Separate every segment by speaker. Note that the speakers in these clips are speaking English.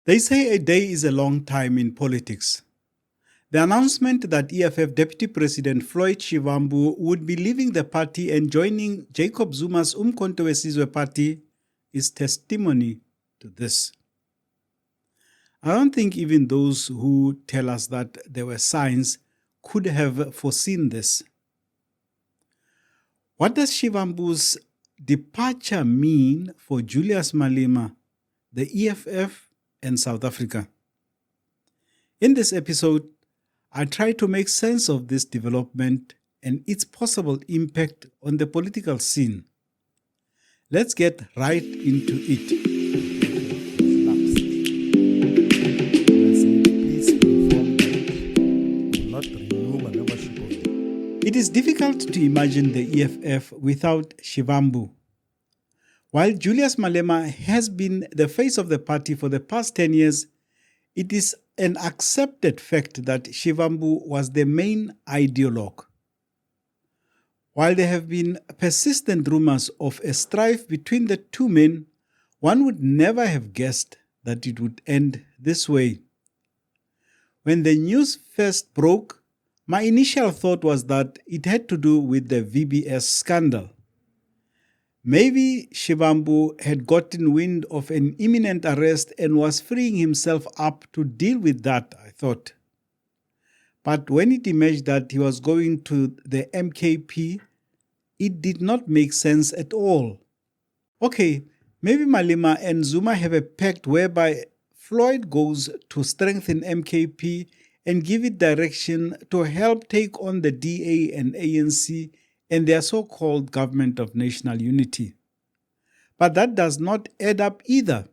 Speaker 1: They say a day is a long time in politics. The announcement that EFF Deputy President Floyd Shivambu would be leaving the party and joining Jacob Zuma's Umkhonto Sizwe party is testimony to this. I don't think even those who tell us that there were signs could have foreseen this. What does Shivambu's departure mean for Julius Malema, the EFF and South Africa? In this episode, I try to make sense of this development and its possible impact on the political scene. Let's get right into it. It is difficult to imagine the EFF without Shivambu. While Julius Malema has been the face of the party for the past 10 years, it is an accepted fact that Shivambu was the main ideologue. While there have been persistent rumors of a strife between the two men, one would never have guessed that it would end this way. When the news first broke, my initial thought was that it had to do with the VBS scandal. Maybe Shivambu had gotten wind of an imminent arrest and was freeing himself up to deal with that, I thought. But when it emerged that he was going to the MKP, it did not make sense at all. Okay, maybe Malema and Zuma have a pact whereby Floyd goes to strengthen MKP and give it direction to help take on the DA and ANC and their so-called Government of National Unity. But that does not add up either.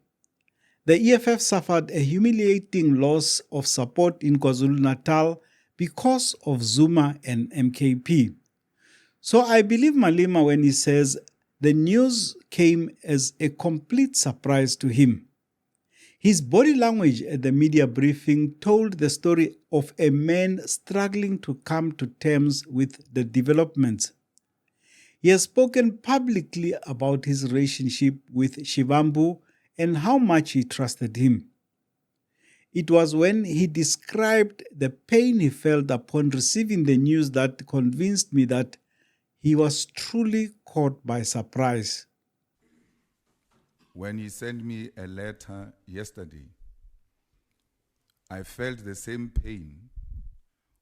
Speaker 1: The EFF suffered a humiliating loss of support in KwaZulu-Natal because of Zuma and MKP. So I believe Malema when he says the news came as a complete surprise to him. His body language at the media briefing told the story of a man struggling to come to terms with the developments. He has spoken publicly about his relationship with Shivambu and how much he trusted him. It was when he described the pain he felt upon receiving the news that convinced me that he was truly caught by surprise.
Speaker 2: When he sent me a letter yesterday, I felt the same pain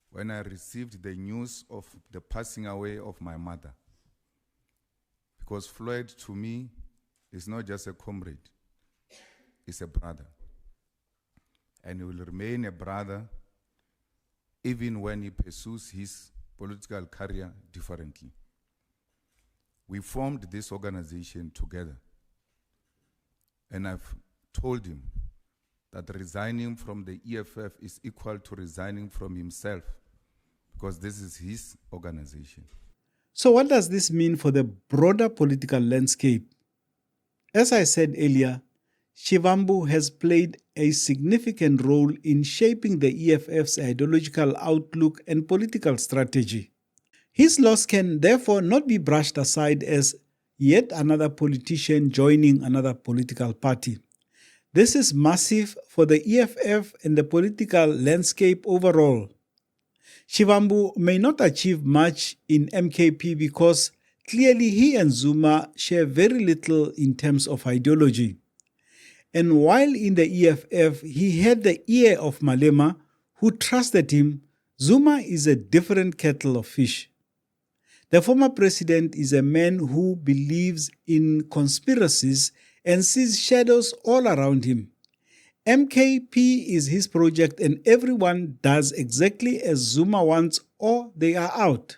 Speaker 2: when I received the news of the passing away of my mother. Because Floyd, to me, is not just a comrade, he's a brother. And he will remain a brother even when he pursues his political career differently. We formed this organization together. And I've told him that resigning from the EFF is equal to resigning from himself, because this is his organization.
Speaker 1: So what does this mean for the broader political landscape? As I said earlier, Shivambu has played a significant role in shaping the EFF's ideological outlook and political strategy. His loss can therefore not be brushed aside as yet another politician joining another political party. This is massive for the EFF and the political landscape overall. Shivambu may not achieve much in MKP because clearly he and Zuma share very little in terms of ideology. And while in the EFF he had the ear of Malema, who trusted him, Zuma is a different kettle of fish. The former president is a man who believes in conspiracies and sees shadows all around him. MKP is his project and everyone does exactly as Zuma wants or they are out.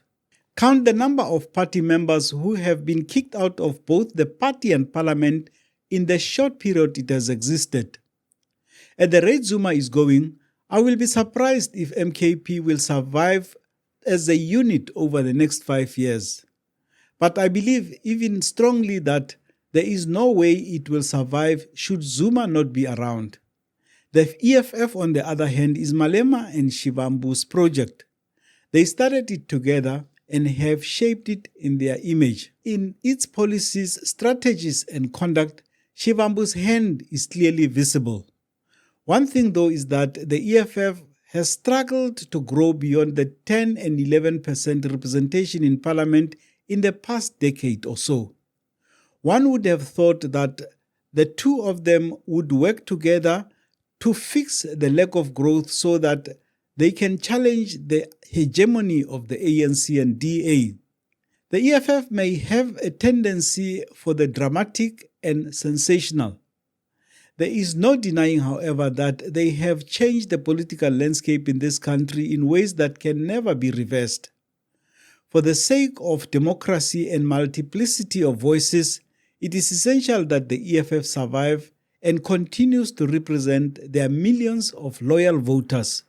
Speaker 1: Count the number of party members who have been kicked out of both the party and parliament in the short period it has existed. At the rate Zuma is going, I will be surprised if MKP will survive as a unit over the next 5 years. But I believe even strongly that there is no way it will survive should Zuma not be around. The EFF, on the other hand, is Malema and Shivambu's project. They started it together and have shaped it in their image. In its policies, strategies, and conduct, Shivambu's hand is clearly visible. One thing, though, is that the EFF has struggled to grow beyond the 10 and 11% representation in parliament in the past decade or so. One would have thought that the two of them would work together to fix the lack of growth so that they can challenge the hegemony of the ANC and DA. The EFF may have a tendency for the dramatic and sensational. There is no denying, however, that they have changed the political landscape in this country in ways that can never be reversed. For the sake of democracy and multiplicity of voices, it is essential that the EFF survive and continues to represent their millions of loyal voters.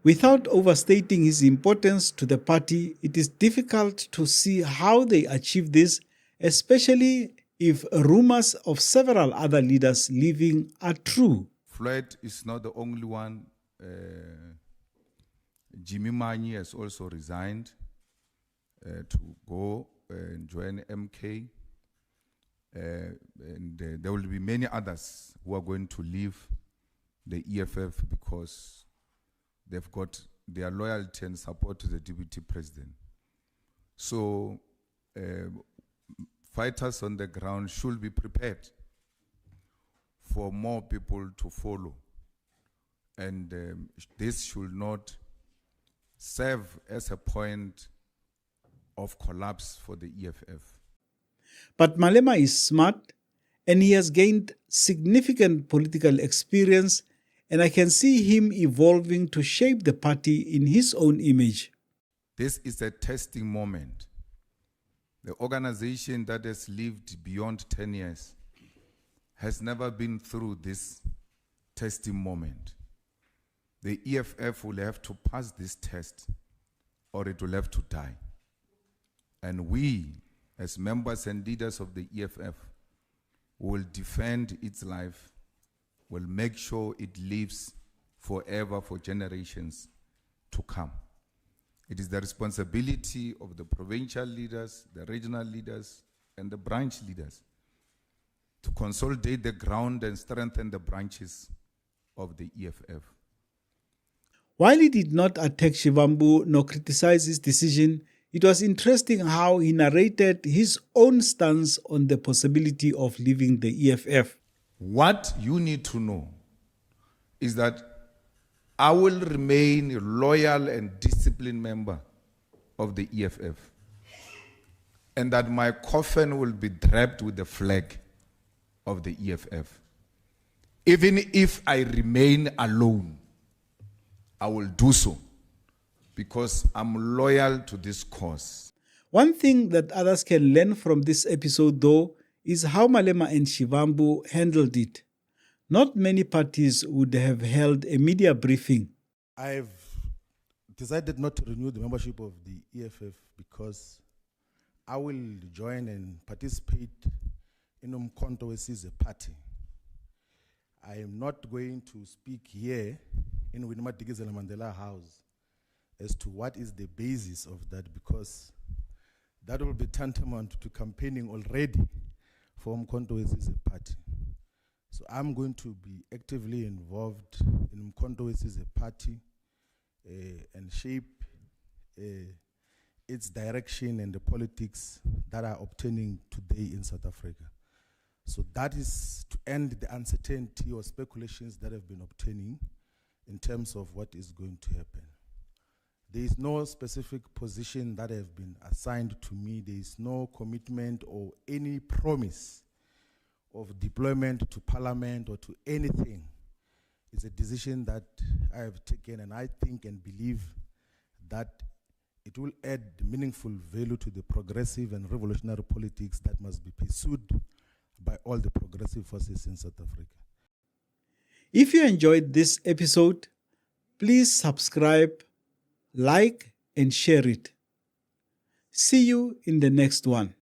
Speaker 1: Without overstating his importance to the party, it is difficult to see how they achieve this, especially if rumors of several other leaders leaving are true.
Speaker 2: Floyd is not the only one. Jimmy Manyi has also resigned to go and join MK. And there will be many others who are going to leave the EFF because they've got their loyalty and support to the deputy president. So fighters on the ground should be prepared for more people to follow. And this should not serve as a point of collapse for the EFF.
Speaker 1: But Malema is smart and he has gained significant political experience, and I can see him evolving to shape the party in his own image.
Speaker 2: This is a testing moment. The organization that has lived beyond 10 years has never been through this testing moment. The EFF will have to pass this test or it will have to die. And we, as members and leaders of the EFF, will defend its life, will make sure it lives forever for generations to come. It is the responsibility of the provincial leaders, the regional leaders, and the branch leaders to consolidate the ground and strengthen the branches of the EFF.
Speaker 1: While he did not attack Shivambu nor criticize his decision, it was interesting how he narrated his own stance on the possibility of leaving the EFF.
Speaker 2: What you need to know is that I will remain a loyal and disciplined member of the EFF, and that my coffin will be draped with the flag of the EFF. Even if I remain alone, I will do so because I'm loyal to this cause.
Speaker 1: One thing that others can learn from this episode, though, is how Malema and Shivambu handled it. Not many parties would have held a media briefing.
Speaker 3: I've decided not to renew the membership of the EFF because I will join and participate in Umkhonto as a party. I am not going to speak here in Winnie-Madikizela Mandela House as to what is the basis of that, because that will be tantamount to campaigning already for Umkhonto as a party. So I'm going to be actively involved in Umkhonto as a party and shape its direction and the politics that are obtaining today in South Africa. So that is to end the uncertainty or speculations that have been obtaining in terms of what is going to happen. There is no specific position that have been assigned to me. There is no commitment or any promise of deployment to parliament or to anything. It's a decision that I have taken, and I think and believe that it will add meaningful value to the progressive and revolutionary politics that must be pursued by all the progressive forces in South Africa.
Speaker 1: If you enjoyed this episode, please subscribe, like, and share it. See you in the next one.